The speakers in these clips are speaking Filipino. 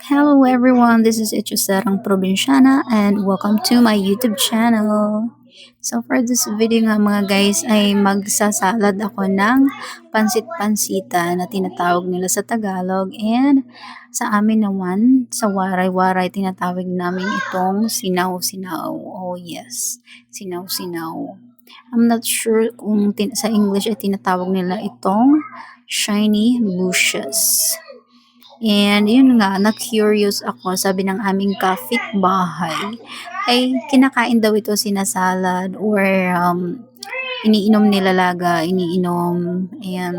Hello everyone, this is Sarang Provinciana and welcome to my YouTube channel. So for this video nga mga guys ay magsasalad ako ng pansit-pansita na tinatawag nila sa Tagalog, and sa amin naman sa waray-waray tinatawag namin itong sinaw-sinaw. Oh yes, sinaw-sinaw. I'm not sure kung sa English ay tinatawag nila itong shiny bushes. And yun nga, na-curious ako, sabi ng aming kapitbahay, ay kinakain daw ito sinasalad or iniinom nila laga, iniinom. Ayan.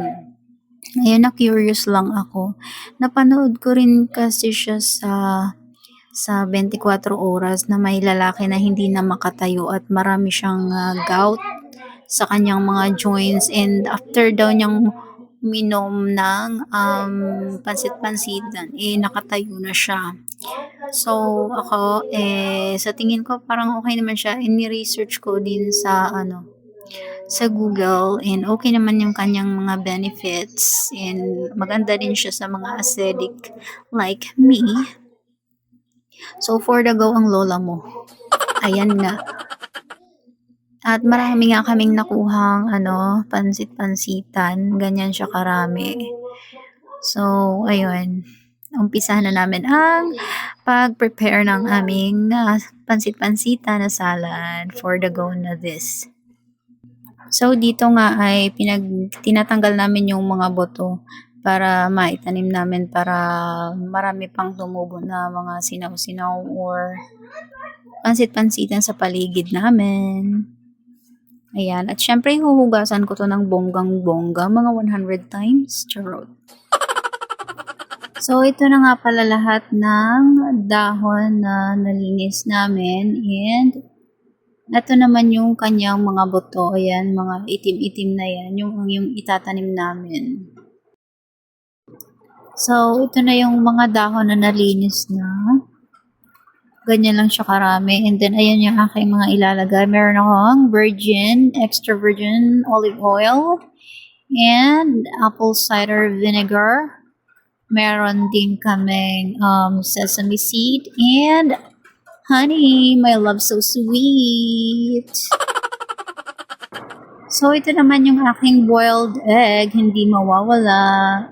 Ayun, na-curious lang ako. Napanood ko rin kasi siya sa 24 oras na may lalaki na hindi na makatayo at marami siyang gout sa kanyang mga joints, and after daw niyang minom ng pansit-pansitan, nakatayo na siya. So, ako, sa tingin ko parang okay naman siya. Ini-research ko din sa Google, and okay naman yung kanyang mga benefits, and maganda din siya sa mga acidic like me. So, for the go ang lola mo. Ayan nga. At marami nga kaming nakuhang pansit-pansitan, ganyan siya karami. So, ayun. Umpisahan na namin ang pag-prepare ng aming pansit-pansita na salad for the go na this. So, dito nga ay tinatanggal namin yung mga buto para maitanim namin, para marami pang tumubo na mga sinaw-sinaw or pansit-pansitan sa paligid namin. Ayan. At syempre, huhugasan ko to ng bonggang-bongga, mga 100 times. Charot. So, ito na nga pala lahat ng dahon na nalinis namin. And, ito naman yung kanyang mga buto. Ayan, mga itim-itim na yan. Yung itatanim namin. So, ito na yung mga dahon na nalinis na. Ganyan lang siya karami. And then, ayan yung aking mga ilalagay. Meron akong extra virgin olive oil, and apple cider vinegar. Meron din kaming sesame seed, and honey, my love so sweet. So, ito naman yung aking boiled egg, hindi mawawala.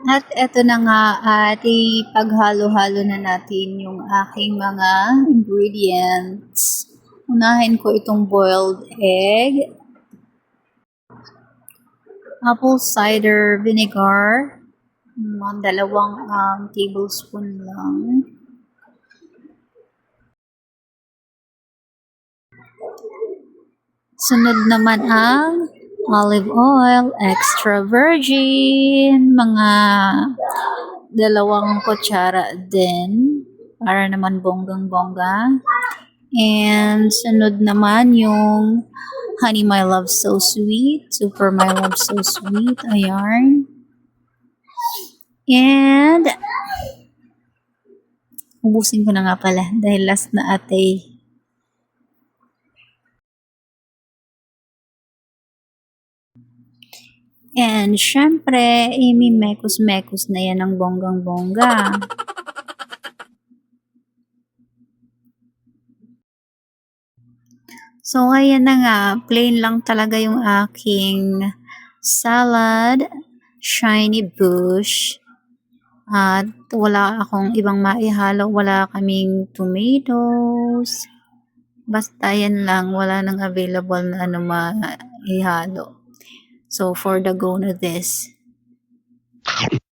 At eto na nga, at ipaghalo-halo na natin yung aking mga ingredients. Unahin ko itong boiled egg, apple cider vinegar, mga 2 tablespoon lang. Sunod naman ang olive oil, extra virgin, mga 2 kutsara din, para naman bonggang-bongga. And sunod naman yung honey, my love so sweet, super my love so sweet, ayan. And ubusin ko na nga pala dahil last na ate. And syempre, mekos-mekos na yan ng bonggang-bongga. So, ayan na nga, plain lang talaga yung aking salad, shiny bush. At wala akong ibang maihalo, wala kaming tomatoes. Basta yan lang, wala nang available na maihalo. So, for the go na this.